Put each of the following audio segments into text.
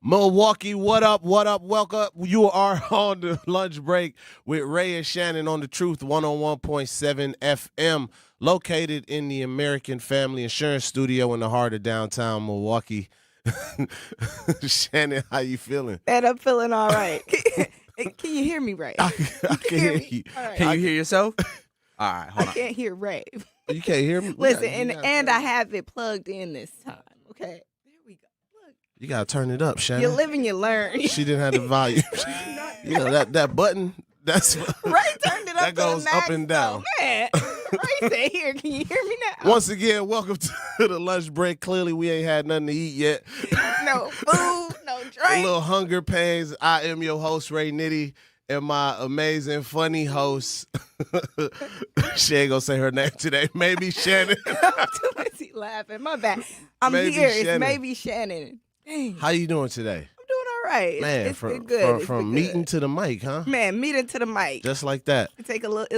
Milwaukee, what up, what up, welcome. You are on the lunch break with Ray and Shannon on the Truth 101.7 FM, located in the American Family Insurance Studio in the heart of downtown Milwaukee. Shannon, how you feeling? And I'm feeling all right. Can you hear me, Ray? I can hear you. Right. Can you hear yourself? All right, hold I on. can't hear Ray. You can't hear me? Listen, and I have it plugged in this time. Okay, there we go. Look, You got to turn it up, Shannon. you live and you learn. She didn't have the volume. You know, that button, that's Ray turned it up. that goes to the max, up and down. though, man. Ray said, "Here, can you hear me now?" Once again, welcome to the lunch break. Clearly, we ain't had nothing to eat yet. No food, no A drink. little hunger pains. I am your host, Ray Nitty, and my amazing, funny host. She ain't gonna say her name today. Maybe Shannon. I'm too busy laughing. My bad. I'm Maybe here. Shannon. It's maybe Shannon. Dang. How you doing today? I'm doing all right. Man, It's from, been good. It's from been meeting good. to the mic, huh? Man, meeting to the mic. Just like that. It'll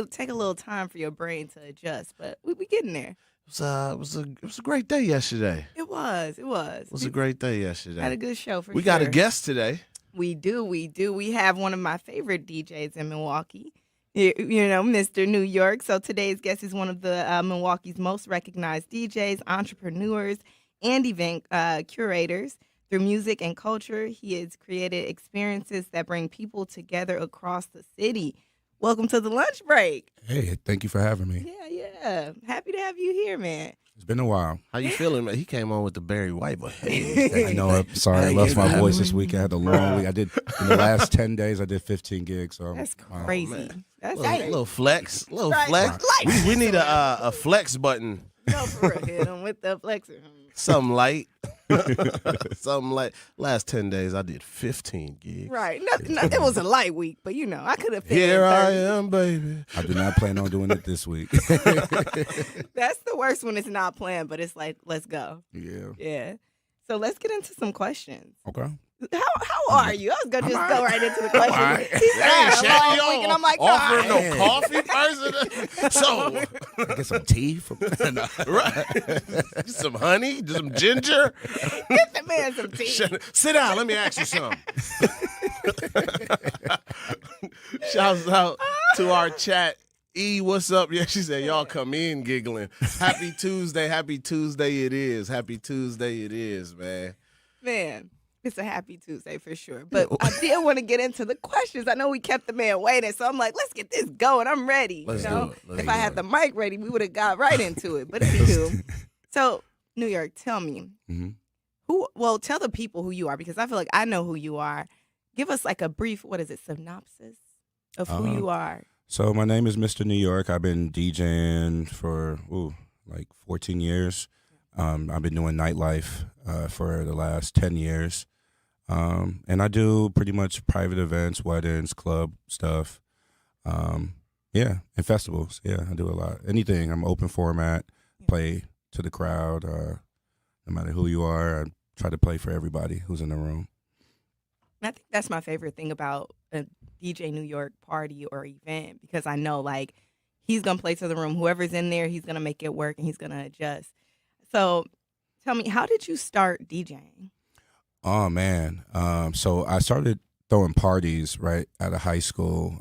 take a little time for your brain to adjust, but we getting there. It was a great day yesterday. It was. It was a great day yesterday. Had a good show for we sure. got a guest today. We do. We have one of my favorite DJs in Milwaukee. You know, Mr. New York. So today's guest is one of the Milwaukee's most recognized DJs, entrepreneurs, and event curators. Through music and culture, he has created experiences that bring people together across the city. Welcome to the lunch break. Hey, thank you for having me. Yeah. Happy to have you here, man. It's been a while. How you feeling, man? He came on with the Barry White, but hey, I know. I'm sorry, I lost my voice this week. I had a long week. I did in the last 10 days. I did 15 gigs. So That's wow. crazy. man. That's little flex, Right. flex. Light. We need a flex button. No, for real. Hit him with the flexor. Something light. Something like last 10 days I did 15 gigs. Right. It was a light week, but you know, I could have fit in Here I 30. am, baby. I do not plan on doing it this week. That's the worst when it's not planned, but it's like, let's go. Yeah. Yeah. So let's get into some questions. Okay. How are you? I was gonna just go right into the questions. all right. He said, Hey, "I had a Shannon, long week," and I'm like, offering "Nah." no coffee person. So, Get some tea from. right, some honey, some ginger. Get the man some tea. Sit down. Let me ask you something. Shouts out to our chat. E, what's up? Yeah, she said, y'all come in giggling. Happy Tuesday. Happy Tuesday it is. Happy Tuesday it is, man. Man, it's a happy Tuesday for sure. But I did want to get into the questions. I know we kept the man waiting, so I'm like, let's get this going. I'm ready. Let's you know? do it. Let's If do I had it. the mic ready, we would have got right into it. But anywho, so New York, tell me, tell the people who you are, because I feel like I know who you are. Give us like a brief, synopsis of who you are. So my name is Mr. New York. I've been DJing for like 14 years. I've been doing Nightlife for the last 10 years. And I do pretty much private events, weddings, club stuff. And festivals. Yeah, I do a lot. Anything. I'm open format, play to the crowd. No matter who you are, I try to play for everybody who's in the room. And I think that's my favorite thing about a DJ New York party or event, because I know like he's going to play to the room. Whoever's in there, he's going to make it work and he's going to adjust. So tell me, how did you start DJing? Oh, man. So I started throwing parties right out of high school.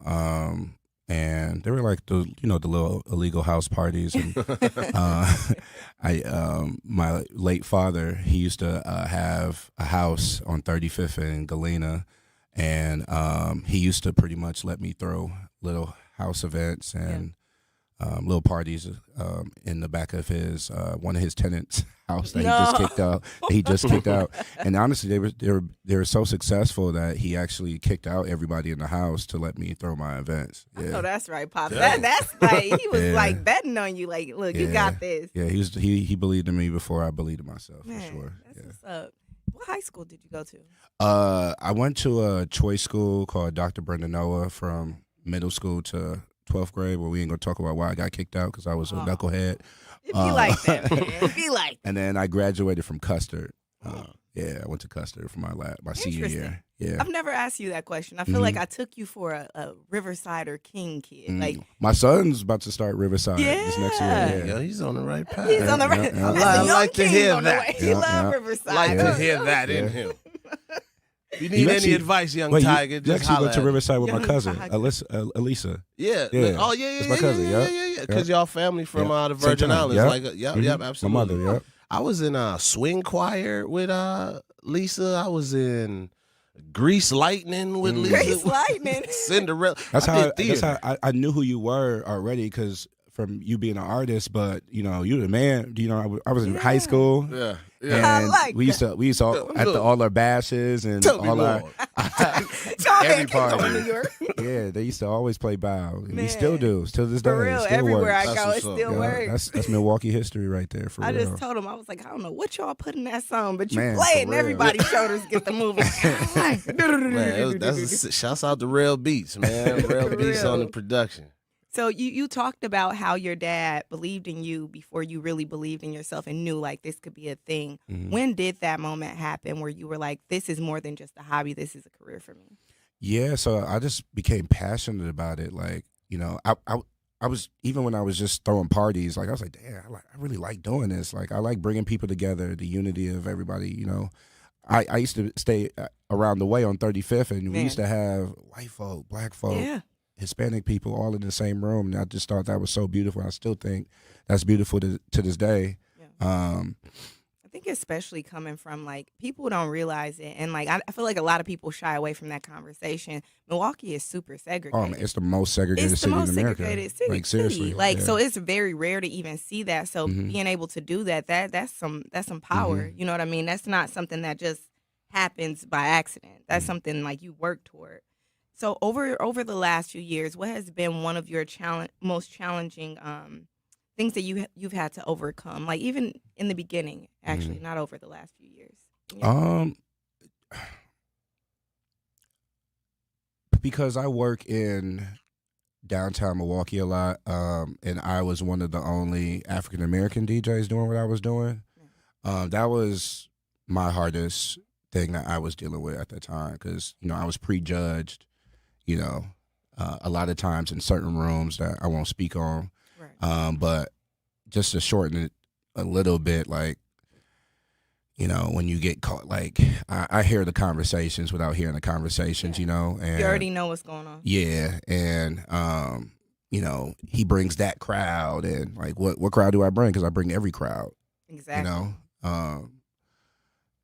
And they were like the little illegal house parties. And my late father, he used to have a house on 35th and Galena. And he used to pretty much let me throw little house events and little parties in the back of his one of his tenants' house that he just kicked out. And honestly, they were so successful that he actually kicked out everybody in the house to let me throw my events. Yeah. Oh, that's right, Pop. That's like he was like betting on you. Like, look, you got this. Yeah, he believed in me before I believed in myself. Man, for sure. That's what's up. What high school did you go to? I went to a choice school called Dr. Brenda Noah from middle school to 12th grade, where we ain't gonna talk about why I got kicked out because I was a knucklehead. It'd be like that, man. It'd be like that. And then I graduated from Custer. Yeah, I went to Custer for my senior year. Yeah. I've never asked you that question. I feel like I took you for a Riverside or King kid. Like, my son's about to start Riverside this next year. Yeah, he's on the right path. he's on the right. yeah. That's a I young like to king hear on the that. way. He love Riverside. Like to hear that in him. If you need any advice, young Tiger, you just actually holler went to at me. Riverside with my Young cousin, Tiger. Elisa. Yeah. Yeah. Oh, yeah. It's my cousin, Yeah. Because y'all family from the Virgin Same time. Islands. Yep. Like, Mhm. absolutely. My mother, yep. I was in a swing choir with Lisa. I was in Grease Lightning with Lisa. Grease Lightning. Cinderella. That's I how, did theater. that's how I knew who you were already because from you being an artist, but you the man. I was in high school. Yeah. And I like we used to all our bashes and Tell me all our more. every party. Go to New York. Yeah, they used to always play bow. And we Man. still do. Till this day. For it real, still everywhere works. I go, That's it what's still up. works. That's Milwaukee history right there for I real. just told him, I was like, I don't know what y'all put in that song, but you Man, play for it and real. everybody's shoulders get the moving. Man, shouts out to Real Beats, man. Real For Beats on the real. production. So you talked about how your dad believed in you before you really believed in yourself and knew like this could be a thing. Mhm. When did that moment happen where you were like, this is more than just a hobby, this is a career for me? Yeah, so I just became passionate about it. Like, I was, even when I was just throwing parties, like I was like, damn, I really like doing this. Like I like bringing people together, the unity of everybody. I used to stay around the way on 35th, and we Man. used to have white folk, black folk, Yeah. Hispanic people all in the same room. And I just thought that was so beautiful. I still think that's beautiful to this day. Yeah. I think especially coming from like people don't realize it, and like I feel like a lot of people shy away from that conversation. Milwaukee is super segregated. Oh man, it's the most segregated It's the city most in America. segregated city. Like seriously, Like yeah. so it's very rare to even see that. So Mhm. being able to do that's some power. Mhm. You know what I mean? That's not something that just happens by accident. That's Mhm. something like you work toward. So over the last few years, what has been one of your most challenging things that you've had to overcome? Like even in the beginning, actually, not over the last few years. Yeah. Because I work in downtown Milwaukee a lot, and I was one of the only African American DJs doing what I was doing. That was my hardest thing that I was dealing with at the time because I was prejudged. A lot of times in certain rooms that I won't speak on, Right. but just to shorten it a little bit, like. When you get caught, like I hear the conversations without hearing the conversations, and You already know what's going on. yeah, and he brings that crowd, and like what crowd do I bring? Because I bring every crowd, Exactly.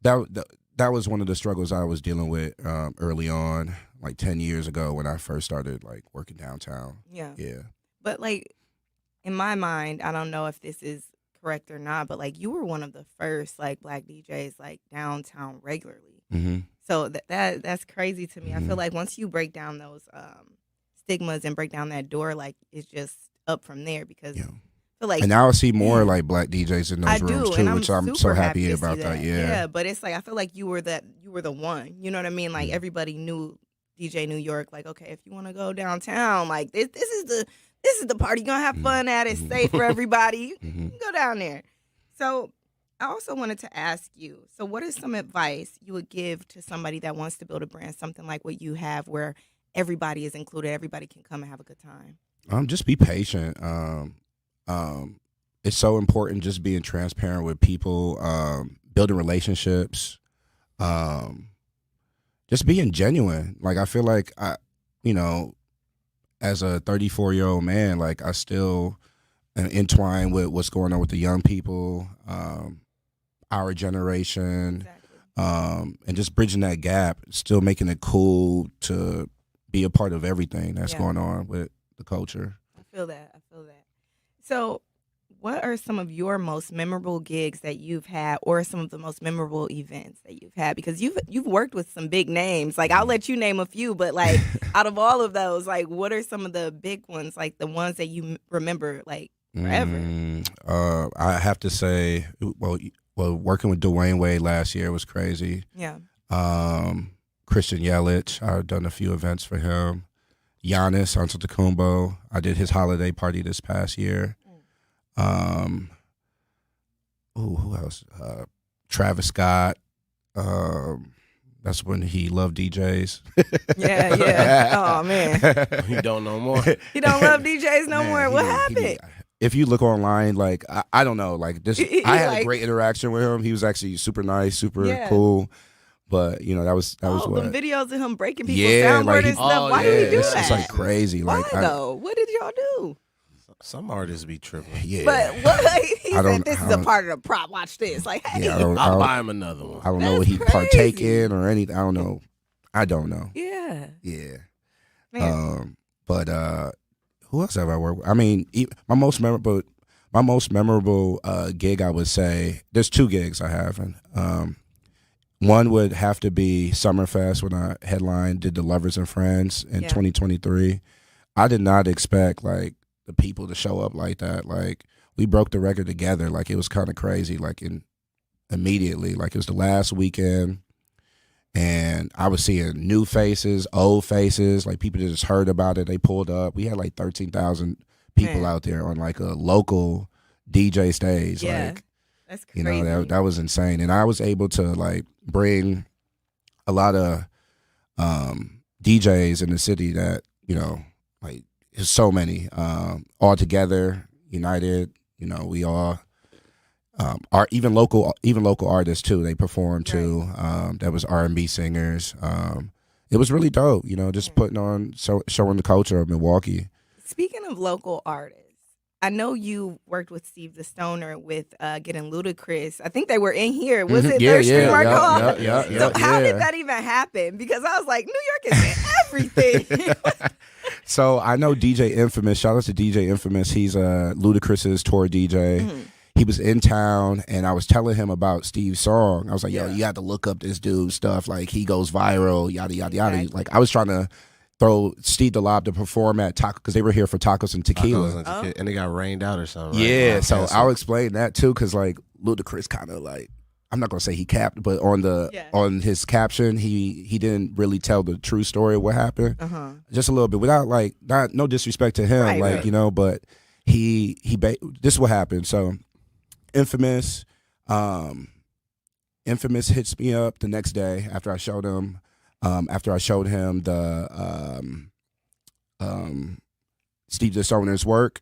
That was one of the struggles I was dealing with early on, like 10 years ago when I first started like working downtown. Yeah. Yeah. But like in my mind, I don't know if this is correct or not, but like you were one of the first like black DJs like downtown regularly. Mm-hmm. So that's crazy to me. I Mhm. feel like once you break down those stigmas and break down that door, like it's just up from there because Yeah. I feel like And now I see more like black DJs in those I rooms do, too, and I'm which I'm so super happy to about see that. Yeah, Yeah. but it's like I feel like you were the one. You know what I mean? Like Mhm. everybody knew DJ New York. Like okay, if you want to go downtown, like this is the party. You're gonna have fun at it. Mhm. Safe for everybody. Mm-hmm. You can go down there. So I also wanted to ask you. So what is some advice you would give to somebody that wants to build a brand, something like what you have, where everybody is included, everybody can come and have a good time? Just be patient. It's so important just being transparent with people, building relationships, just being genuine. Like I feel like as a 34-year-old man, like I still am entwined with what's going on with the young people, our generation, Exactly. and just bridging that gap, still making it cool to be a part of everything that's Yeah. going on with the culture. I feel that. So what are some of your most memorable gigs that you've had, or some of the most memorable events that you've had? Because you've worked with some big names. Like I'll let you name a few, but like out of all of those, like what are some of the big ones, like the ones that you remember like forever? I have to say, well, working with Dwayne Wade last year was crazy. Yeah. Christian Yelich, I've done a few events for him. Giannis Antetokounmpo, I did his holiday party this past year. Who else? Travis Scott. That's when he loved DJs. Yeah. Oh man. You don't know more. You don't love DJs no Man, more. he What did- he happened? did- If you look online, like I don't know, like this, He I had like- a great interaction with him. He was actually super nice, super Yeah. cool. But that was Oh, what. the videos of him breaking people's Yeah, soundboard like and stuff. Why yeah, did he do it's, that? it's like crazy. Why Like though? What did y'all do? Some artists be tripping. yeah. But what? He I said don't- this I is a don't- part of the prop. Watch this. Like, hey, Yeah, I don't, I'll buy him another one. I don't know what That's he partake crazy. in or anything. I don't know. I don't know. yeah, Yeah. man. But who else have I worked with? I mean, my most memorable gig, I would say, there's 2 gigs I have. And, one would have to be Summerfest when I did the Lovers and Friends in 2023. I did not expect like the people to show up like that. Like we broke the record together. Like it was kind of crazy. Like immediately, like it was the last weekend. And I was seeing new faces, old faces, like people that just heard about it. They pulled up. We had like 13,000 people out there on like a local DJ stage. Yeah. Like, That's crazy. that was insane. And I was able to like bring a lot of DJs in the city that, like there's so many all together, united. We all are even local artists too. They performed too. That was R&B singers. It was really dope. Just putting on showing the culture of Milwaukee. Speaking of local artists, I know you worked with Steve the Stoner with getting Ludacris. I think they were in here. Was it Third Street Market Hall? Yeah. How did that even happen? Because I was like, New York is in everything. So I know DJ Infamous. Shout out to DJ Infamous. He's Ludacris's tour DJ. Mm-hmm. He was in town, and I was telling him about Steve's song. I was like, yo, you got to look up this dude's stuff. Like, he goes viral, yada, yada, yada. Exactly. Like, I was trying to throw Steve the Lob to perform at Taco, because they were here for Tacos and Tequila. And they got rained out or something. Right? Yeah, so I'll explain that, too, because, like, Ludacris kind of, like, I'm not going to say he capped, but on his caption, he didn't really tell the true story of what happened. Just a little bit, without, like, no disrespect to him, but this is what happened. So, Infamous hits me up the next day after I showed him the Steve the Stoner's work,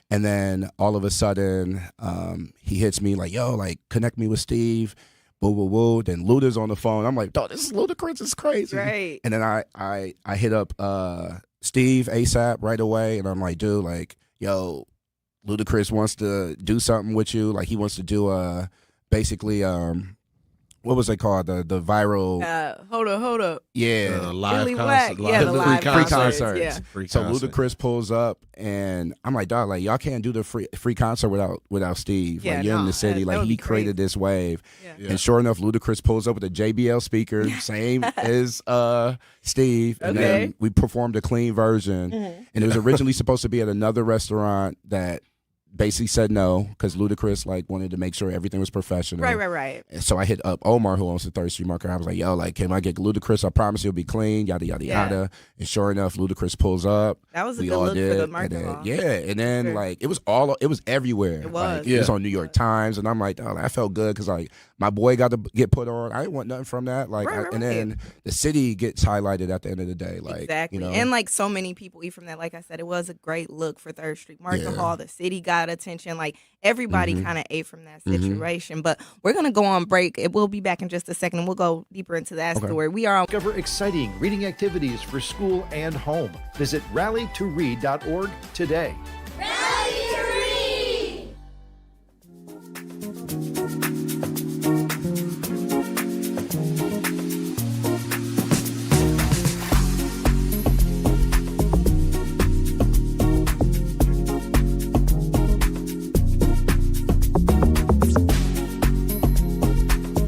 and then all of a sudden he hits me like, yo, like connect me with Steve, woo woo woo. Then Luda's on the phone. I'm like, dog, this is Ludacris, it's crazy. Right. And then I hit up Steve ASAP right away, and I'm like, dude, like, yo, Ludacris wants to do something with you. Like, he wants to do basically what was it called? The viral Hold up. The live Really concert. whack. Yeah, the live free concerts. concerts. Yeah. Free So concert. Ludacris pulls up, and I'm like, dog, like y'all can't do the free concert without Steve. Yeah, Like, you're in no, the city. that Like, would he be crazy. created this wave. Yeah. And sure enough, Ludacris pulls up with a JBL speaker, same as Steve. And Okay. then we performed a clean version. And it was originally supposed to be at another restaurant that basically said no, because Ludacris like wanted to make sure everything was professional. Right. And so I hit up Omar, who owns the Third Street Market. I was like, yo, like, can I get Ludacris? I promise you'll be clean, yada, yada, yada. And sure enough, Ludacris pulls up. That was a We good all look did. for the And market then, hall. and then Sure. like, it was everywhere. It was. Like, it was on New York Times. And I'm like, oh, that felt good, because like my boy got to get put on. I didn't want nothing from that. Like, Right. and then the city gets highlighted at the end of the day. Like, Exactly. And like so many people eat from that. Like I said, it was a great look for Third Street Market Hall. The city got attention. Like everybody kind of ate from that situation. But we're going to go on break. We'll be back in just a second, and we'll go deeper into that story. We are on. Discover exciting reading activities for school and home. Visit rallytoread.org today.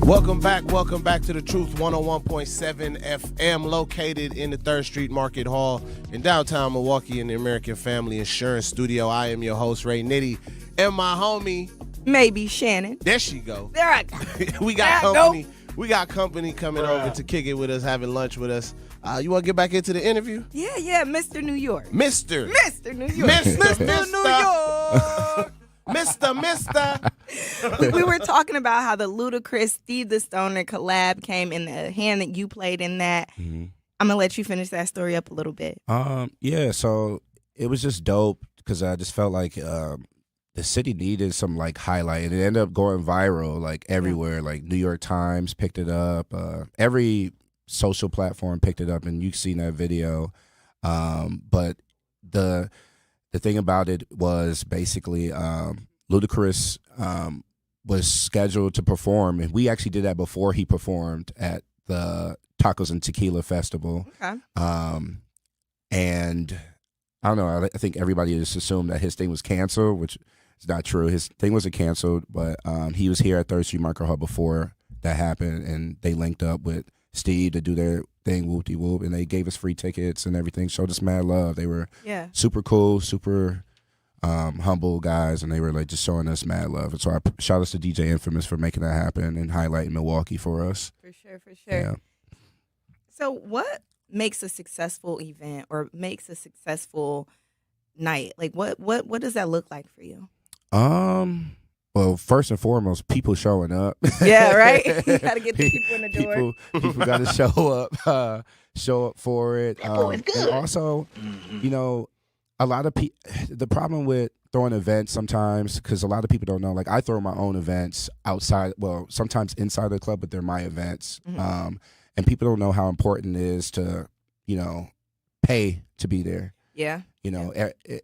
Welcome back to The Truth 101.7 FM, located in the 3rd Street Market Hall in downtown Milwaukee in the American Family Insurance Studio. I am your host, Ray Nitty, and my homie, Maybe Shannon. there she go. There I go. We got There I company. We got company coming over to kick it with us, having lunch with us. You want to get back into the interview? Yeah, Mr. New York. Mr. New York. Mr. New York. Mister. We were talking about how the Ludacris Steve the Stoner collab came in the hand that you played in that. I'm going to let you finish that story up a little bit. Yeah, so it was just dope, because I just felt like the the city needed some like highlight, and it ended up going viral like everywhere. Like New York Times picked it up, every social platform picked it up, and you've seen that video. But the thing about it was basically Ludacris was scheduled to perform, and we actually did that before he performed at the Tacos and Tequila Festival. Okay. And I don't know. I think everybody just assumed that his thing was canceled, which is not true. His thing wasn't canceled, but he was here at Third Street Market Hall before that happened, and they linked up with Steve to do their thing, whoop-de-whoop, and they gave us free tickets and everything, showed us mad love. They were super cool, super humble guys, and they were like just showing us mad love. And so I shout out to DJ Infamous for making that happen and highlighting Milwaukee for us. For sure. Yeah. So what makes a successful event or makes a successful night? Like what does that look like for you? Well, first and foremost, people showing up. Yeah, right? You got to get the people in the door. People got to show up for it. And also, you know, a lot of people, the problem with throwing events sometimes, because a lot of people don't know, like I throw my own events outside, well, sometimes inside the club, but they're my events. Mm-hmm. And people don't know how important it is to, you know, pay to be there. Yeah. You know,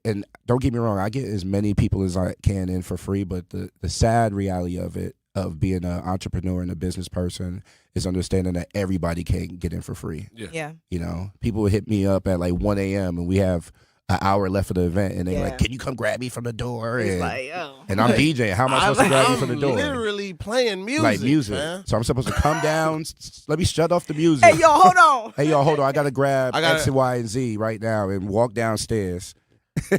and don't get me wrong, I get as many people as I can in for free, but the sad reality of it, of being an entrepreneur and a business person, is understanding that everybody can't get in for free. Yeah. You know, people would hit me up at like 1 a.m. and we have an hour left of the event, and they're like, "Can you come grab me from the door?" It's And, like, and I'm DJing. How am I supposed to grab you from the door? I'm literally playing music, like music. man. So I'm supposed to come down. Let me shut off the music. Hey, yo, hold on. Hey, yo, hold on. I gotta grab X and Y and Z right now and walk downstairs.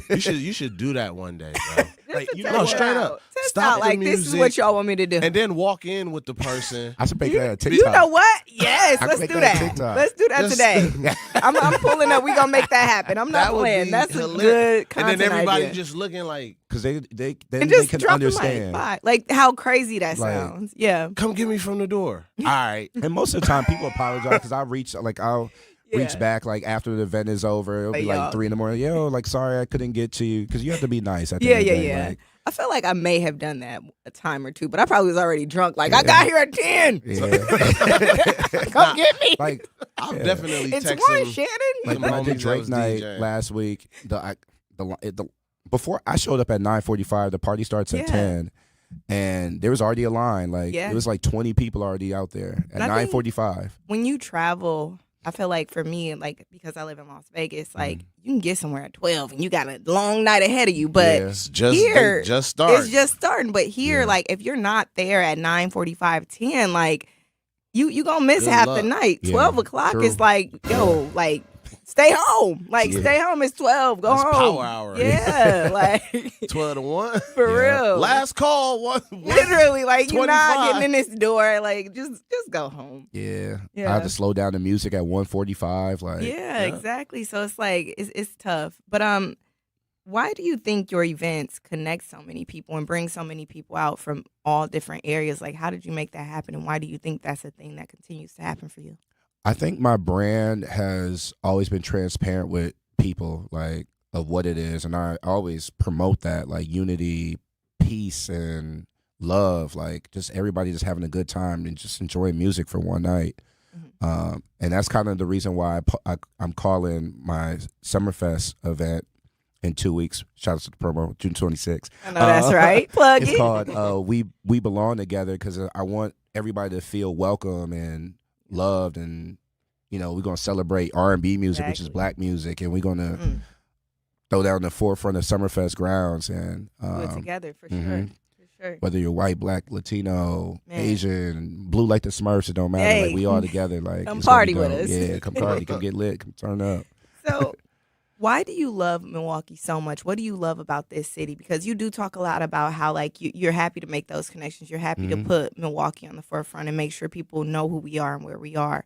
You should do that one day, bro. Like, no, straight up. Stop like the this is music, what y'all want me to do. and then walk in with the person. I should make that a TikTok. You know what? Yes, I let's can do make that. that a TikTok. Let's do that today. I'm pulling up. We gonna make that happen. I'm not That would playing. be That's a hilarious. good content And then everybody idea. just looking like, Because then And they just can drop the mic. understand. Bye. Like how crazy that Like- sounds. Yeah. "Come get me from the door." All right. And most of the time, people apologize because I'll reach Yeah. reach back like after the event is over. It'll be Like, like 3 a.m. Yo, like sorry I couldn't get to you, because you have to be nice at the Yeah, end of yeah, the day. yeah. Like, I feel like I may have done that a time or two, but I probably was already drunk. Like, I got here at 10. yeah. Come get me. Like I'll Yeah. definitely It's text one, him. Shannon. like when I homies did that Drake was night DJing. last week, before I showed up at 9:45, the party starts at Yeah. 10, and there was already a line. Like Yeah. it was like 20 people already out there at And I think- 9:45. When you travel, I feel like for me, like because I live in Las Vegas, like you can get somewhere at 12 and you got a long night ahead of you. But Yeah. It's just Here, they just started. it's just starting. But here, Yeah. like if you're not there at 9:45, 10, like you gonna miss Good half luck. the night. Yeah, 12 o'clock true. is like, yo, like stay home. Like Yeah. stay home. It's 12. Go That's home. power hour. Yeah, like 12 to 1. for Yeah. real. Last call. One. Literally, like you're not 25. getting in this door. Like just go home. Yeah. Yeah. I had to slow down the music at 1:45. Like Yeah, exactly. So it's like it's tough. But why do you think your events connect so many people and bring so many people out from all different areas? Like how did you make that happen, and why do you think that's a thing that continues to happen for you? I think my brand has always been transparent with people, like of what it is, and I always promote that, like unity, peace, and love, like just everybody just having a good time and just enjoying music for one night. And that's kind of the reason why I'm calling my Summerfest event in 2 weeks. Shout out to the promo, June 26th. I know that's right. Plug It's it. called We Belong Together, because I want everybody to feel welcome and loved, and you know we're gonna celebrate R&B music, which is Exactly. black music, and we're gonna throw down the forefront of Summerfest grounds and Do it together for sure. mhm. For sure. whether you're white, black, Latino, Man. Asian, blue like the Smurfs, it don't matter. Hey. Like we all together. Like Come it's gonna party be with dope. us. Yeah, come party, come get lit, come turn up. So, why do you love Milwaukee so much? What do you love about this city? Because you do talk a lot about how, like, you're happy to make those connections. You're happy to put Milwaukee on the forefront and make sure people know who we are and where we are.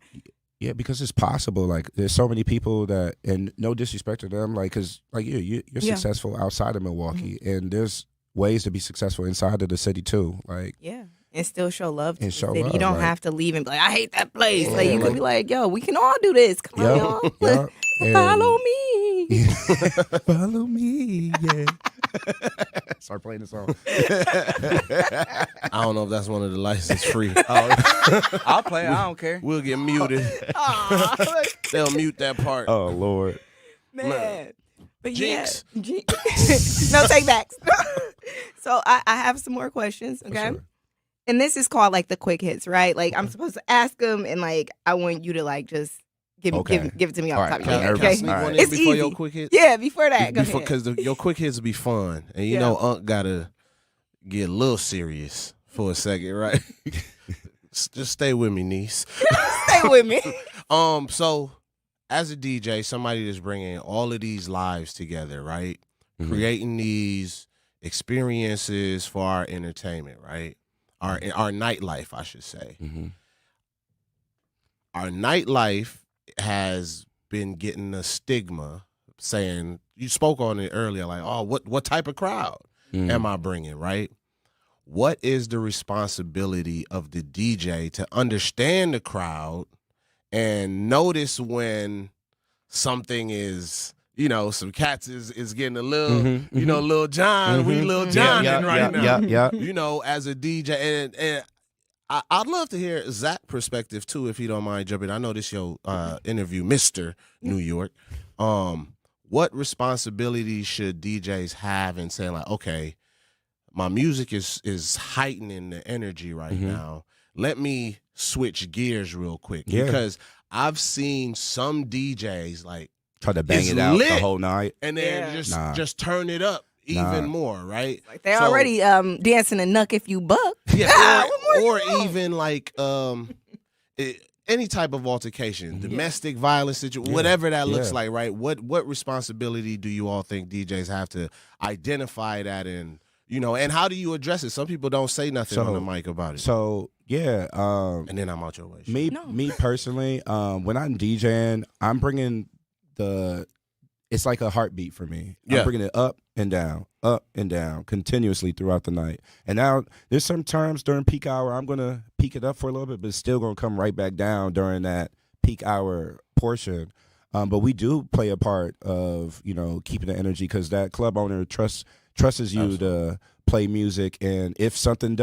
Yeah, because it's possible. Like, there's so many people that, and no disrespect to them, like, cause like you're Yeah. successful outside of Milwaukee, and there's ways to be successful inside of the city too. Like, Yeah. And still show love to And the show city. love, You don't like- have to leave and be like, I hate that place. Yeah, Like, you like- can be like, yo, we can all do this. Come on, yeah, y'all. yeah, and- Follow me. Follow me, yeah. Start playing the song. I don't know if that's one of the license free. I'll play it. I don't care. We'll get muted. Aw, look, They'll mute that part. Oh Lord. man. But Jinx. No take backs. So I have some more questions, okay? sure. And this is called like the quick hits, right? Like I'm supposed to ask them, and like I want you to like just give it to me off the top of your Can head. I Okay? sneak All one right. in It's before your easy. quick hit? Yeah, before that, go ahead. Because your quick hits will be fun. And you Yeah. know Unc got to get a little serious for a second, right? Just stay with me, niece. Stay with me. So as a DJ, somebody that's bringing all of these lives together, right? Mhm. Creating these experiences for our entertainment, right? Our nightlife, I should say. Mm-hmm. Our nightlife has been getting a stigma saying, you spoke on it earlier, like, oh, what type of crowd am I bringing, right? What is the responsibility of the DJ to understand the crowd and notice when something is, some cats is getting a little, Lil John, we Lil John right now. Yeah. As a DJ, and I'd love to hear Zach's perspective too, if you don't mind jumping. I know this your interview, Mr. New York. What responsibility should DJs have in saying like, okay, my music is heightening the energy right now. Let me switch gears real quick because I've seen some DJs like Try to bang it's it out lit. the whole night. and then just turn it up even more, right? Like they already dancing a knuck if you buck. Yeah, What more or you want? even like any type of altercation, domestic violence situation, whatever that looks like, right? What responsibility do you all think DJs have to identify that and and how do you address it? Some people don't say nothing on the mic about it. So yeah, and then I'm out your way. me personally, when I'm DJing, I'm bringing it's like a heartbeat for me. I'm bringing it up and down continuously throughout the night. And now there's some times during peak hour I'm gonna peak it up for a little bit, but it's still gonna come right back down during that peak hour portion. But we do play a part of keeping the energy because that club owner trusts you to play music, and if something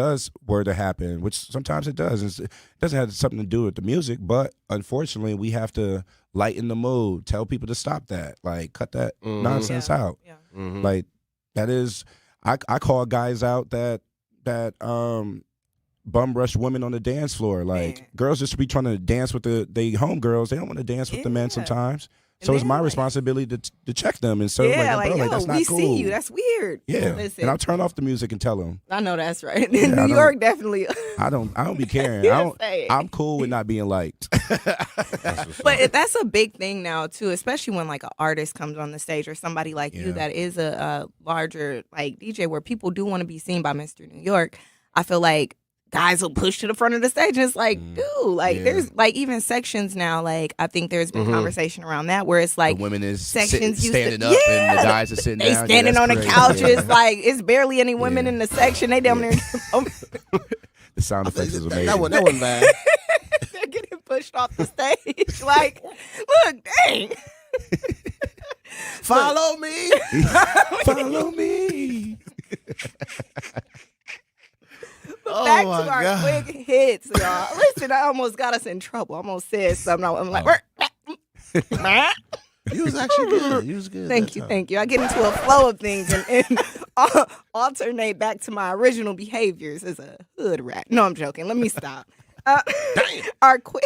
were to happen, which sometimes it does, it doesn't have something to do with the music, but unfortunately we have to lighten the mood, tell people to stop that, like cut that nonsense out. Yeah. Like that is, I call guys out that bum rush women on the dance floor. Like girls just be trying to dance with they homegirls. They don't want to dance with the men sometimes. So it's my responsibility to check them and say, that's not we cool. see you. That's weird. Yeah, Listen, and I'll turn off the music and tell them. I know that's right. New York definitely. I don't be caring. I'm cool with not being liked. But that's a big thing now too, especially when like an artist comes on the stage or somebody like you that is a larger like DJ where people do want to be seen by Mr. New York. I feel like guys will push to the front of the stage and it's like, dude, like there's like even sections now, like I think there's been conversation around that where it's like the women is sections standing up and the guys are sitting they down. standing on the Crazy. couches, like it's barely any women in the section. They down there The sound effects is amazing. That wasn't bad. they're getting pushed off the stage. Like, look, dang. Follow me. Follow me. Back to our quick hits, y'all. Listen, I almost got us in trouble. I almost said something. I'm like, You was actually good. You was good. thank you. I get into a flow of things and alternate back to my original behaviors as a hood rat. No, I'm joking. Let me stop. Our quick.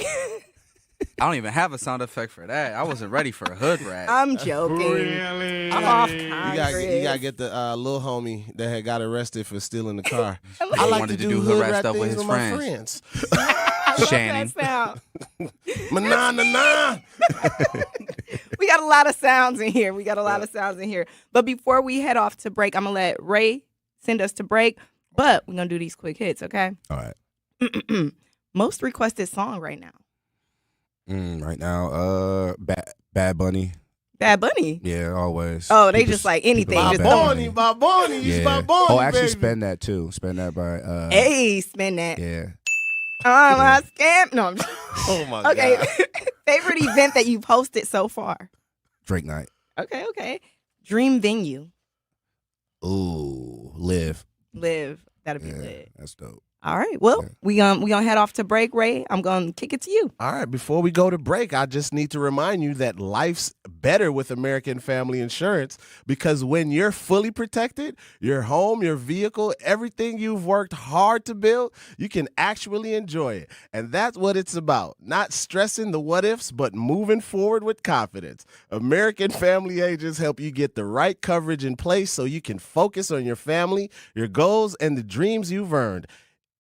I don't even have a sound effect for that. I wasn't ready for a hood rat. I'm joking. Really? I'm off You Congress. gotta get the little homie that had got arrested for stealing the car. I wanted to do hood rat stuff with his my friends. I love Shannon. that sound. Nah. We got a lot of sounds in here. But before we head off to break, I'm going to let Ray send us to break. But we're going to do these quick hits, okay? All right. Most requested song right now. Right now, Bad Bunny. Bad Bunny. Yeah, always. Oh, they People- just like anything. people Just love Bad throw it. Bonnie. He's my Bonnie. Oh, actually, baby. spend that too. Spend that by. Hey, spin that. Yeah. I scam. No, I'm just... Oh my Okay. God. Favorite event that you've hosted so far? Drake night. Okay. Dream venue. Ooh, live. Live. That'll be Yeah, lit. that's dope. All right. Well, we gonna head off to break, Ray. I'm gonna kick it to you. All right, before we go to break, I just need to remind you that life's better with American Family Insurance, because when you're fully protected, your home, your vehicle, everything you've worked hard to build, you can actually enjoy it. And that's what it's about. Not stressing the what ifs, but moving forward with confidence. American Family agents help you get the right coverage in place so you can focus on your family, your goals, and the dreams you've earned.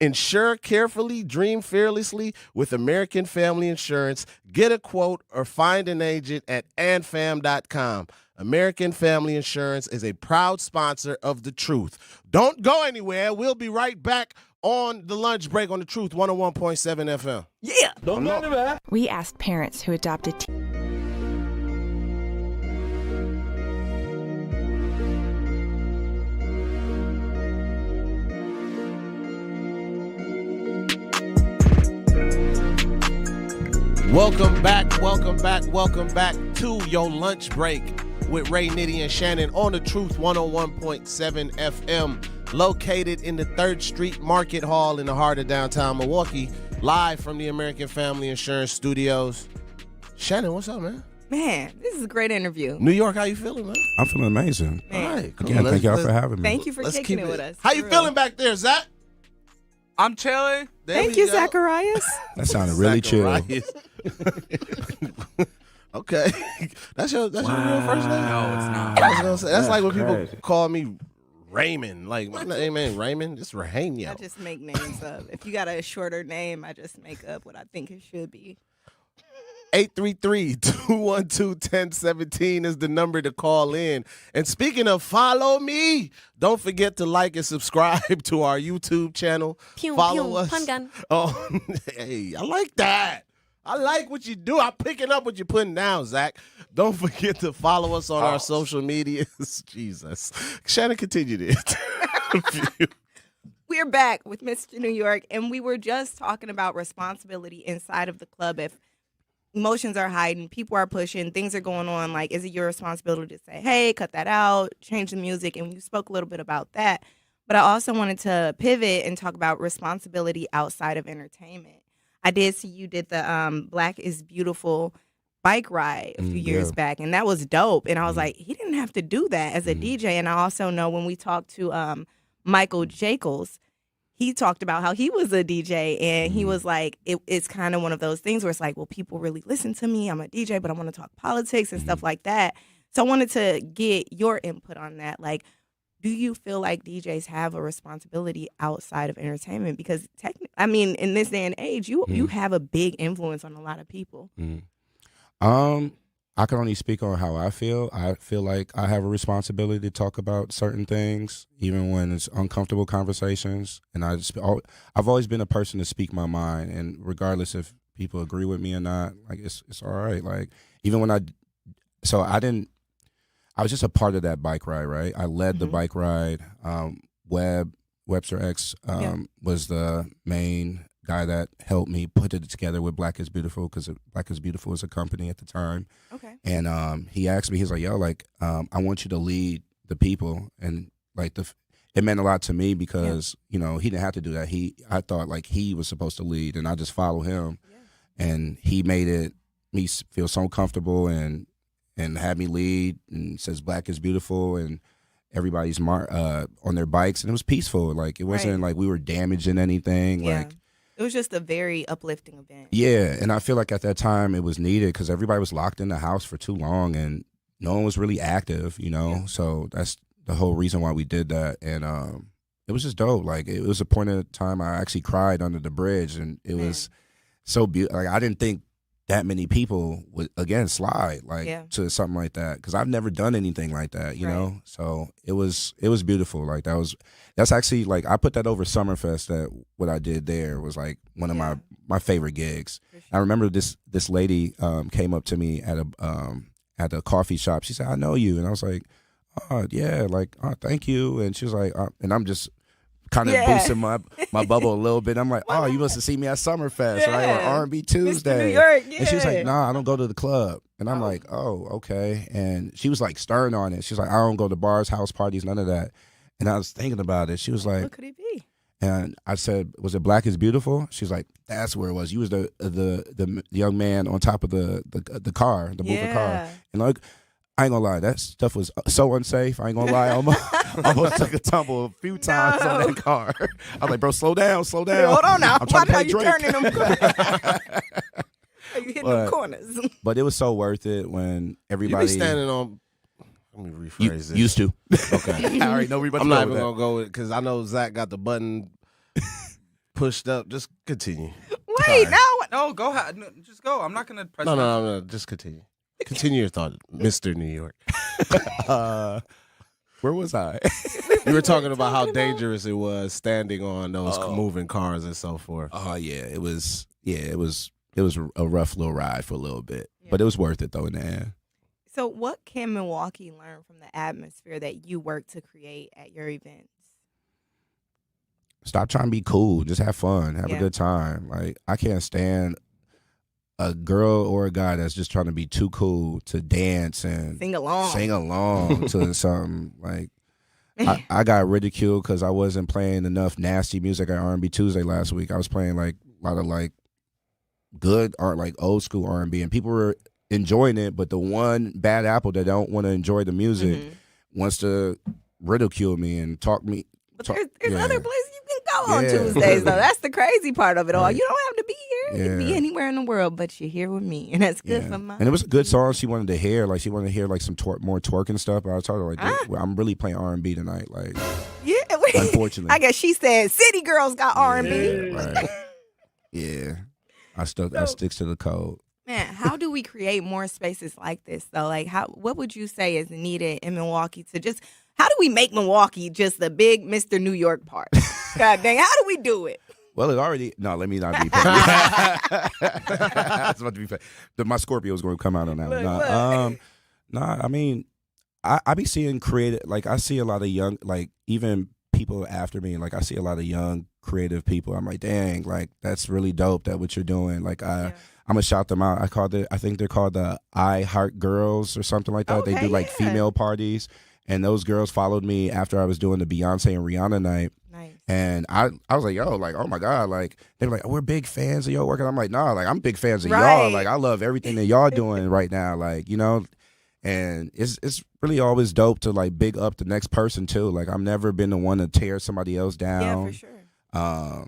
Insure carefully, dream fearlessly with American Family Insurance. Get a quote or find an agent at anfam.com. American Family Insurance is a proud sponsor of The Truth. Don't go anywhere. We'll be right back on the lunch break on The Truth 101.7 FM. Yeah. Don't go anywhere. We asked parents who adopted Welcome back to your lunch break with Ray Nitty and Shannon on The Truth 101.7 FM, located in the 3rd Street Market Hall in the heart of downtown Milwaukee, live from the American Family Insurance Studios. Shannon, what's up, man? Man, this is a great interview. New York, how you feeling, man? I'm feeling amazing. Man. All right, cool. Again, thank y'all for having me. Thank you for Let's kicking keep it with us. How you for feeling real. back there, Zach? I'm chilling. There Thank we you, go. Zacharias. That sounded really chill. Zacharias. Okay, that's your real first name. No, it's not. I was gonna say, that's like when people crazy. call me Raymond. Like, my name ain't Raymond, it's I Rahenio. just make names up. If you got a shorter name, I just make up what I think it should be. 833-212-1017 is the number to call in. And speaking of follow me, don't forget to like and subscribe to our YouTube channel. Pew, Follow pew, us. pun gun. Oh, hey, I like that. I like what you do. I'm picking up what you're putting down, Zach. Don't forget to follow us on our social medias. Jesus. Shannon, continue this. We're back with Mr. New York, and we were just talking about responsibility inside of the club. If emotions are hiding, people are pushing, things are going on, like, is it your responsibility to say, hey, cut that out, change the music? And you spoke a little bit about that. But I also wanted to pivot and talk about responsibility outside of entertainment. I did see you did the Black is Beautiful bike ride a few years back, and that was dope. And I was like, he didn't have to do that as a DJ. And I also know when we talked to Michael Jacobs, he talked about how he was a DJ, and he was like, it's kind of one of those things where it's like, well, people really listen to me. I'm a DJ, but I want to talk politics and stuff like that. So I wanted to get your input on that. Like, do you feel like DJs have a responsibility outside of entertainment? Because I mean, in this day and age, you have a big influence on a lot of people. I can only speak on how I feel. I feel like I have a responsibility to talk about certain things, even when it's uncomfortable conversations. And I've always been a person to speak my mind, and regardless if people agree with me or not, like it's all right. Like even when I was just a part of that bike ride, right? I led the bike ride. Webster X was the main guy that helped me put it together with Black is Beautiful, because Black is Beautiful was a company at the time. Okay. And he asked me, he's like, yo, like, I want you to lead the people. And like it meant a lot to me because, you know, he didn't have to do that. I thought like he was supposed to lead, and I just follow him. Yeah. And he made me feel so comfortable and had me lead, and says Black is Beautiful, and everybody's on their bikes, and it was peaceful. Like it wasn't like we were damaging anything. Yeah. Like it was just a very uplifting event. Yeah, and I feel like at that time it was needed because everybody was locked in the house for too long, and no one was really active, you know. Yeah. So that's the whole reason why we did that, and it was just dope. Like it was a point in time I actually cried under the bridge, and it was so beautiful. Like I didn't think that many people would again slide to something like that, because I've never done anything like that, you know. So it was beautiful. Like that's actually like I put that over Summerfest. That what I did there was like one of my favorite gigs. Sure. I remember this lady came up to me at a coffee shop. She said, "I know you," and I was like, "Oh yeah, like thank you." And she was like, and I'm just kind of boosting my bubble a little bit. I'm like, oh, you must have seen me at Summerfest, right? Or R&B Tuesday. Mr. New York, And she was like, nah, I don't go to the club. And I'm like, oh, okay. And she was like stern on it. She's like, I don't go to bars, house parties, none of that. And I was thinking about it. She was like, What could it be? and I said, was it Black is Beautiful? She's like, that's where it was. You was the young man on top of the car, the moving car. And like, I ain't gonna lie, that stuff was so unsafe. I ain't gonna lie, I almost took a tumble a few times on that car. I was like, bro, slow down. Hold on now. I'm trying to play you Drake. turning them corners? Are you hitting them corners? But it was so worth it when everybody. You be standing on. Let me rephrase this. Used to. Okay. I already know we about to I'm go not with even that. gonna go with because I know Zach got the button pushed up. Just continue. Wait, now No, go ahead. No, just go. I'm not gonna press. No. Just continue. Continue your thought, Mr. New York. Where was I? You were talking about how dangerous it was standing on those moving cars and so forth. Oh yeah, it was. Yeah, it was a rough little ride for a little bit, but it was worth it though in the end. So what can Milwaukee learn from the atmosphere that you work to create at your events? Stop trying to be cool. Just have fun. Have Yeah. a good time. Like, I can't stand a girl or a guy that's just trying to be too cool to dance and Sing along. to something. Like, I got ridiculed because I wasn't playing enough nasty music at R&B Tuesday last week. I was playing like a lot of like good art, like old school R&B, and people were enjoying it. But the one bad apple that don't want to enjoy the music wants to ridicule me and talk me. But there's other places you can go on Tuesdays, though. That's the crazy part of it all. Right. You don't have to be here. You can be anywhere in the world, but you're here with me, and that's good for my. And it was a good song. She wanted to hear, like, more twerking stuff. But I told her, like, I'm really playing R&B tonight. Like, Yeah, unfortunately, I guess she said city girls got R&B. Right. Yeah, I stick to the code. Man, how do we create more spaces like this though? Like, what would you say is needed in Milwaukee to just? How do we make Milwaukee just a big Mr. New York part? God dang, how do we do it? Well, it already. No, let me not be. I was about to be. My Scorpio is going to come out on that one. Nah, I mean, I be seeing creative. Like, I see a lot of young, like, even people after me. Like, I see a lot of young creative people. I'm like, dang, like, that's really dope. That what you're doing. Like, I'm gonna shout them out. I think they're called the I Heart Girls or something like that. Okay, they do like female parties. And those girls followed me after I was doing the Beyonce and Rihanna night. Nice. And I was like, yo, like, oh my God. Like, they were like, we're big fans of your work. And I'm like, nah, like, I'm big fans of Right. y'all. Like, I love everything that y'all doing right now. Like, you know, and it's really always dope to like big up the next person too. Like, I've never been the one to tear somebody else down. Yeah, for sure.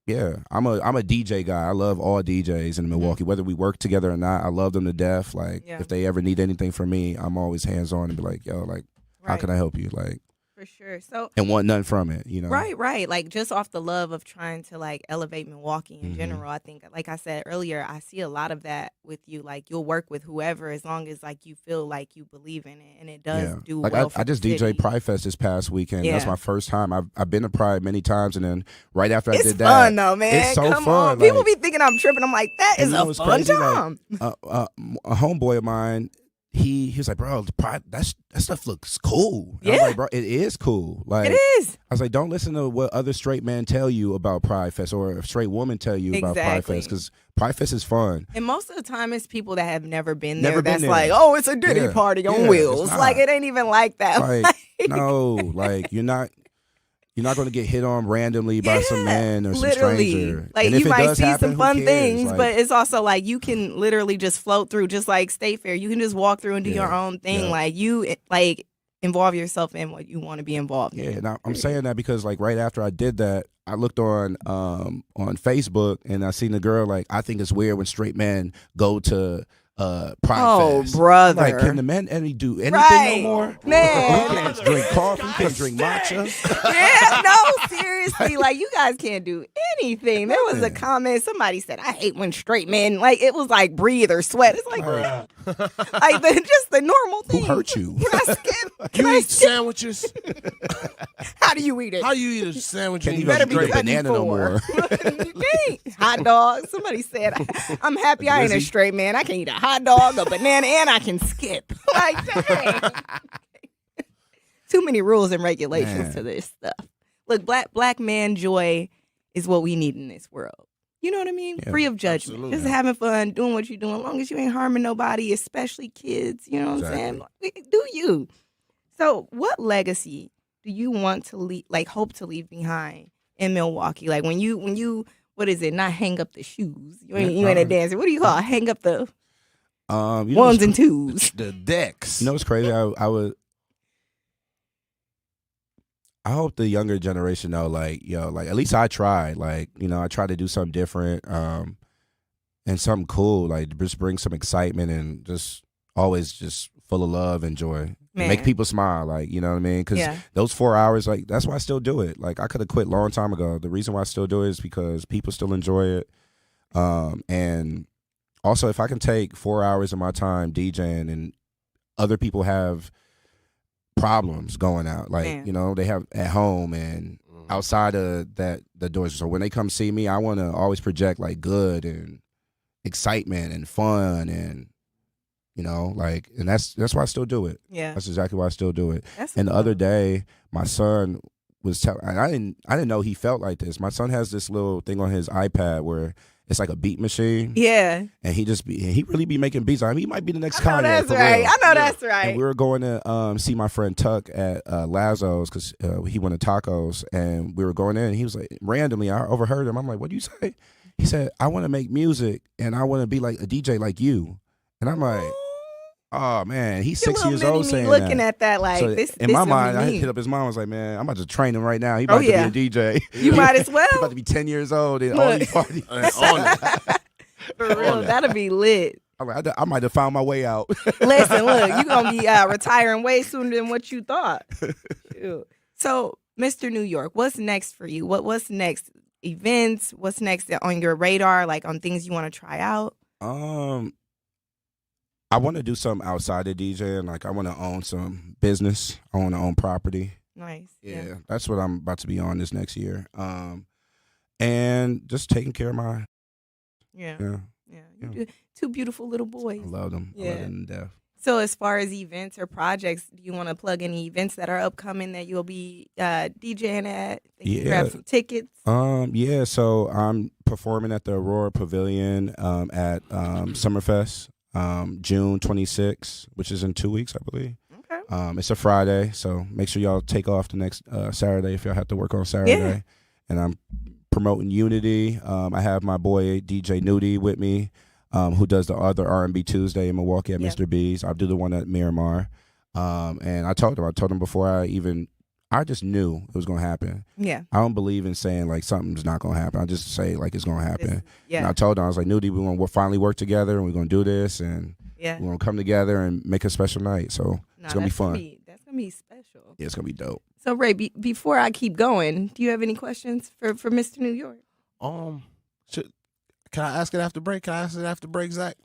Yeah, I'm a DJ guy. I love all DJs in Milwaukee, whether we work together or not. I love them to death. Like, if they ever need anything from me, I'm always hands on and be like, yo, like, how can I help you? Like, for sure. So and want nothing from it, you know? Right. Like, just off the love of trying to like elevate Milwaukee in general, I think, like I said earlier, I see a lot of that with you. Like, you'll work with whoever as long as like you feel like you believe in it, and it does do like well. I just DJ Pride Fest this past weekend. That's my first time. I've been to Pride many times, and then right after I did that, it's fun though, man. It's so Come fun. on. People be thinking I'm tripping. I'm like, that is a fun time. Like, a homeboy of mine. He was like, bro, that stuff looks cool. I was like, bro, it is cool. Like, it is. I was like, don't listen to what other straight men tell you about Pride Fest or a straight woman tell you about Pride Fest, because Pride Fest is fun. And most of the time, it's people that have never been Never there. been That's there. like, oh, it's a Diddy party on wheels. Like, it ain't even like that. Like, no, like you're not going to get hit on randomly by some man or some stranger. Like, and if you it might does see happen, some who fun cares? things, Like, but it's also like you can literally just float through, just like State Fair. You can just walk through and do your own thing. Like, you like involve yourself in what you want to be involved in. Yeah, and I'm saying that because like right after I did that, I looked on Facebook and I seen the girl like, I think it's weird when straight men go to Pride Fest. Brother. Like, can the men do anything no more? Man. We can't drink coffee, we can't drink matcha. Yeah, no, seriously. Like, you guys can't do anything. There was a comment, somebody said, I hate when straight men, like, it was like breathe or sweat. It's like, just the normal thing. Who hurt you? Can I skip? You eat sandwiches? How do you eat it? How you eat a sandwich? Can't and you even better drink banana no more. You can't. Hot dog. Somebody said, I'm happy I ain't a straight man. I can eat a hot dog, a banana, and I can skip. Like, dang. Too many rules and regulations to this stuff. Look, black man joy is what we need in this world. You know what I mean? Yeah, free of judgment. absolutely. Just having fun, doing what you're doing, as long as you ain't harming nobody, especially kids. You know what I'm saying? Do you. So what legacy do you want to leave, like hope to leave behind in Milwaukee? Like when you what is it? Not hang up the shoes. You ain't a dancer. What do you call it? Hang up the ones and twos. The decks. You know what's crazy? I hope the younger generation know, like, like at least I tried. Like, I tried to do something different, and something cool. Like, just bring some excitement and just always just full of love and joy. Make people smile, like, you know what I mean? Because those 4 hours, like, that's why I still do it. Like, I could have quit a long time ago. The reason why I still do it is because people still enjoy it. And also, if I can take 4 hours of my time DJing and other people have problems going out, like, they have at home and outside of the doors. So when they come see me, I want to always project, like, good and excitement and fun and, and that's why I still do it. Yeah. That's exactly why I still do it. And the other day, my son was telling, and I didn't know he felt like this. My son has this little thing on his iPad where it's like a beat machine. Yeah. And he really be making beats. I mean, he might be the next Kanye. That's for right. real. I know that's right. And we were going to see my friend Tuck at Lazo's because he wanted tacos. And we were going in, and he was like, randomly, I overheard him. I'm like, what do you say? He said, I want to make music, and I want to be like a DJ like you. And I'm like, oh, man, he's 6 years old saying looking that. at that like, So this in my mind, I me. hit up his mom. I was like, man, I'm about to train him right now. He about to be a DJ. You might as well. He's about to be 10 years old and all these parties. For real, that'll be lit. I might have found my way out. Listen, look, you're going to be retiring way sooner than what you thought. Shoot. So, Mr. New York, what's next for you? What's next? Events? What's next on your radar, like on things you want to try out? I want to do something outside of DJing. Like, I want to own some business. I want to own property. Nice. Yeah, that's what I'm about to be on this next year. And just taking care of my... Yeah. Yeah. You two beautiful little boys. I love them. Yeah. I love them to death. So as far as events or projects, do you want to plug any events that are upcoming that you'll be DJing at? Grab some tickets. Yeah, so I'm performing at the Aurora Pavilion at Summerfest, June 26th, which is in 2 weeks, I believe. Okay. It's a Friday, so make sure y'all take off the next Saturday if y'all have to work on Saturday. Yeah. And I'm promoting Unity. I have my boy DJ Nudie with me, who does the other R&B Tuesday in Milwaukee at Mr. B's. I'll do the one at Miramar. And I told him before I just knew it was going to happen. Yeah. I don't believe in saying like something's not going to happen. I just say like it's going to happen. And I told him, I was like, Nudie, we're going to finally work together and we're going to do this and we're going to come together and make a special night. So it's going to be fun. That's going to be special. Yeah, it's going to be dope. So Ray, before I keep going, do you have any questions for Mr. New York? Can I ask it after break? Can I ask it after break, Zach?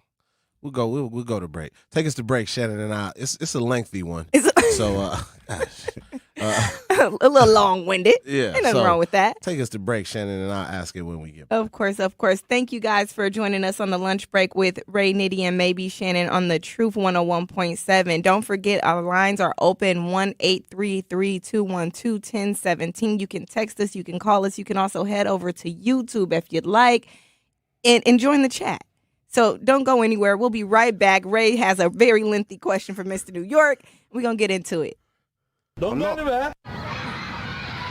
We'll go to break. Take us to break, Shannon and I. It's a lengthy one. So a little long-winded. Yeah. Ain't nothing wrong with that. Take us to break, Shannon, and I'll ask it when we get back. Of course. Thank you guys for joining us on the lunch break with Ray Nitty and maybe Shannon on the Truth 101.7. Don't forget our lines are open 1-833-212-1017. You can text us, you can call us, you can also head over to YouTube if you'd like and join the chat. So don't go anywhere. We'll be right back. Ray has a very lengthy question for Mr. New York. We're going to get into it. Don't go anywhere.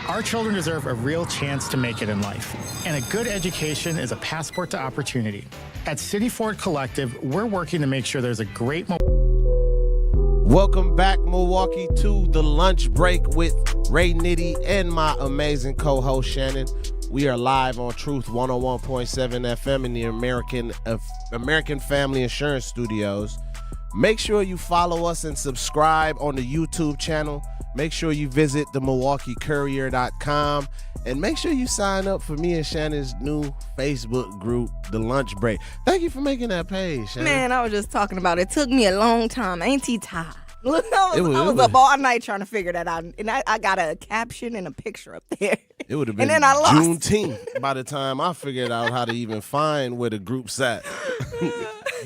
Our children deserve a real chance to make it in life, and a good education is a passport to opportunity. At City Ford Collective, we're working to make sure there's a great... Welcome back, Milwaukee, to the lunch break with Ray Nitty and my amazing co-host, Shannon. We are live on Truth 101.7 FM in the American Family Insurance Studios. Make sure you follow us and subscribe on the YouTube channel. Make sure you visit the MilwaukeeCourier.com and make sure you sign up for me and Shannon's new Facebook group, The Lunch Break. Thank you for making that page, Shannon. Man, I was just talking about it. It took me a long time. Ain't he tired? Look, I was up all night trying to figure that out. And I got a caption and a picture up there. It would have been and then I lost. Juneteenth by the time I figured out how to even find where the group's at.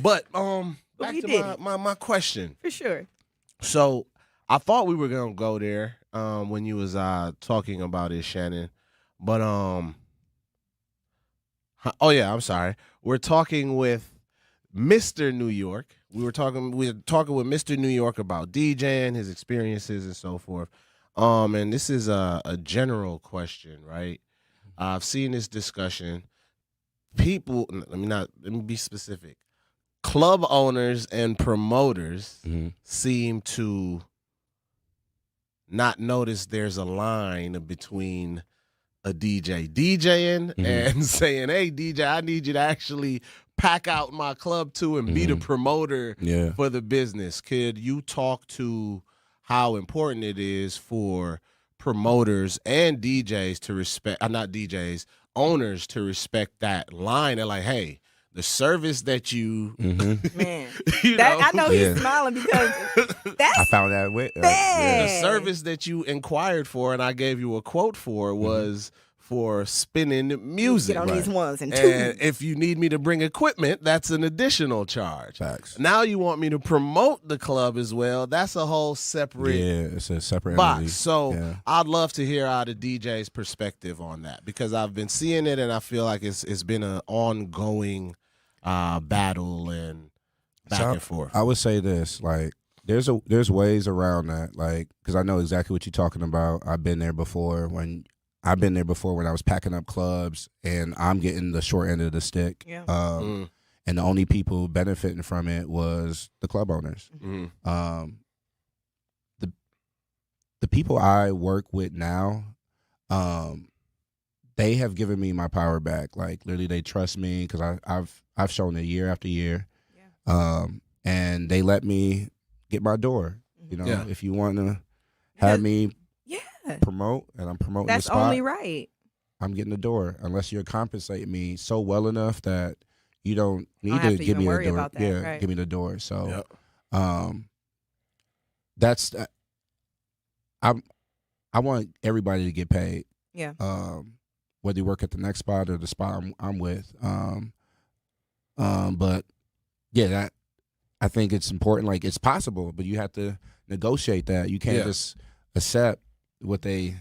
But back to my question. For sure. So I thought we were gonna go there when you was talking about it, Shannon. But I'm sorry. We're talking with Mr. New York. We were talking with Mr. New York about DJing, his experiences and so forth. And this is a general question, right? I've seen this discussion. People, let me be specific. Club owners and promoters seem to not notice there's a line between a DJ DJing and saying, hey, DJ, I need you to actually pack out my club too and be the promoter for the business. Could you talk to how important it is for promoters and DJs to respect, not DJs, owners to respect that line? And like, hey, the service that you, Man, you that, know, I know he's smiling because that's I found that way. the service that you inquired for and I gave you a quote for was for spinning music. Get on these ones and And if you need me to bring equipment, that's an additional charge. Facts. Now you want me to promote the club as well. That's a whole separate It's a separate box. entity. So I'd love to hear out of DJ's perspective on that because I've been seeing it and I feel like it's been an ongoing battle and back and forth. I would say this, like, there's ways around that, like, because I know exactly what you're talking about. I've been there before when I was packing up clubs and I'm getting the short end of the stick. Yeah. And the only people benefiting from it was the club owners. The people I work with now, they have given me my power back. Like, literally, they trust me because I've shown it year after year. And they let me get my door. You know, if you want to have me promote and I'm promoting that's the spot, only right. I'm getting the door unless you're compensating me so well enough that you don't need have to to give even me the worry door. about that, right. Give me the door. So that's I want everybody to get paid. Yeah. Whether you work at the next spot or the spot I'm with. But yeah, that I think it's important. Like, it's possible, but you have to negotiate that. You can't just accept what they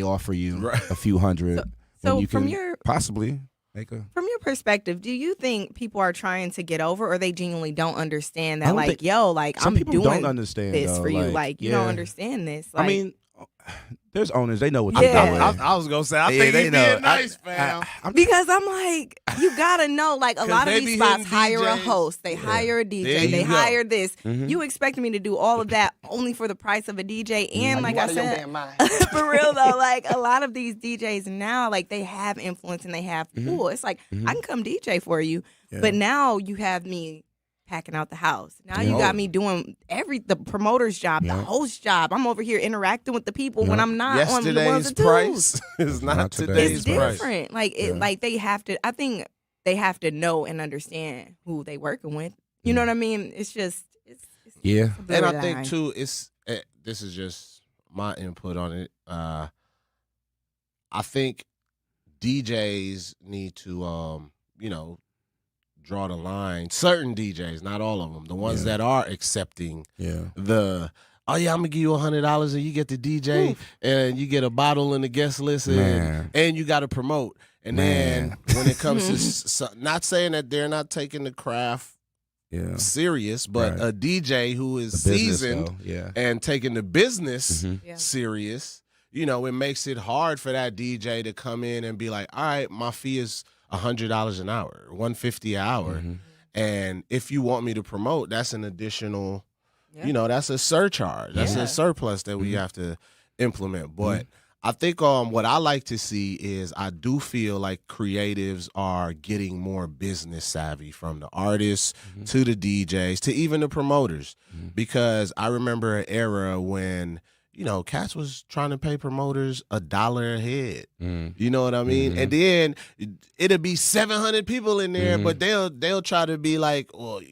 offer you, a few hundred. So when you from can your possibly make a. From your perspective, do you think people are trying to get over, or they genuinely don't understand that? I don't Like, think- yo, like Some I'm people doing don't understand this though. for you. Like, Like, you don't understand this. Like, I mean, there's owners. They know what Yeah. they're doing. I was gonna say, I Yeah, think they he's know. being nice, fam. because I'm like, you gotta know, like, a 'Cause lot of they these be spots hitting hire a DJs. host, they hire a There DJ, you they go. hire this. Mm-hmm. You expecting me to do all of that only for the price of a DJ? And like I said, for real though, like a lot of these DJs now, like they have influence and they have pull. It's like I can come DJ for you, but now you have me packing out the house. Now you got me doing the promoter's job, the host job. I'm over here interacting with the people when I'm not on the ones Yesterday's and twos. price is not today's It's price. different. Like like they have to. I think they have to know and understand who they working with. You know what I mean? It's just it's Yeah. a blurry And I think line. too, this is just my input on it. I think DJs need to, draw the line. Certain DJs, not all of them, the ones that are accepting the. Oh yeah, I'm gonna give you $100 and you get the DJ and you get a bottle in the guest list and you got to promote. And then when it comes to not saying that they're not taking the craft serious, but a DJ who is seasoned and taking the business serious, it makes it hard for that DJ to come in and be like, all right, my fee is $100 an hour, $150 an hour. And if you want me to promote, that's an additional, that's a surcharge. That's a surplus that we have to implement. But I think what I like to see is I do feel like creatives are getting more business savvy, from the artists to the DJs to even the promoters. Because I remember an era when, cats was trying to pay promoters $1 a head. You know what I mean? And then it'll be 700 people in there, but they'll try to be like, well,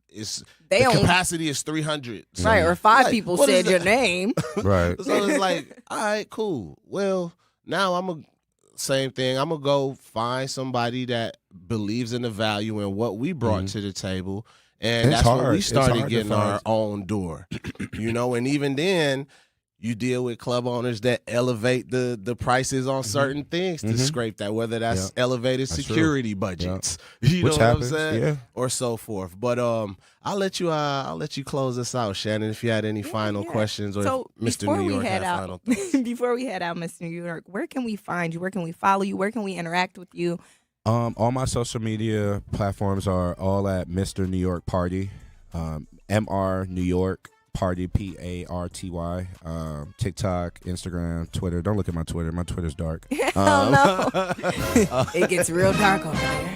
it's the capacity is 300. So, right, or five like, people what is said your that? name. Right. So it's like, all right, cool. Well, now same thing. I'm going to go find somebody that believes in the value and what we brought to the table. And It's that's when hard. we It's started hard to getting find. our own door. And even then, You deal with club owners that elevate the prices on certain things to scrape that, whether that's elevated security budgets, you know Which what happens, I'm saying, yeah. or so forth. But I'll let you close us out, Shannon. If you had any final questions, or so if Mr. before New we York head had out, final thoughts. before we head out, Mr. New York, where can we find you? Where can we follow you? Where can we interact with you? All my social media platforms are all at Mr. New York Party, MR New York Party, PARTY, TikTok, Instagram, Twitter. Don't look at my Twitter. My Twitter's dark. Oh no, it gets real dark over there.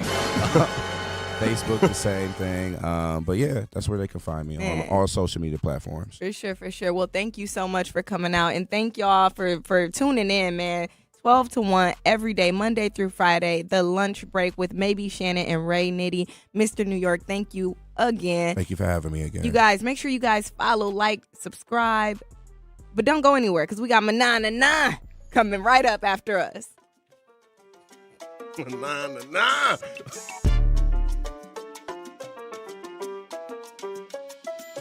Facebook, the same thing. But yeah, that's where they can find me on all social media platforms. For sure. Well, thank you so much for coming out, and thank y'all for tuning in, man. 12 to 1 every day, Monday through Friday, the lunch break with maybe Shannon and Ray Nitty. Mr. New York, thank you again. Thank you for having me again. You guys, make sure you guys follow, like, subscribe, but don't go anywhere because we got Manana coming right up after us. Nah.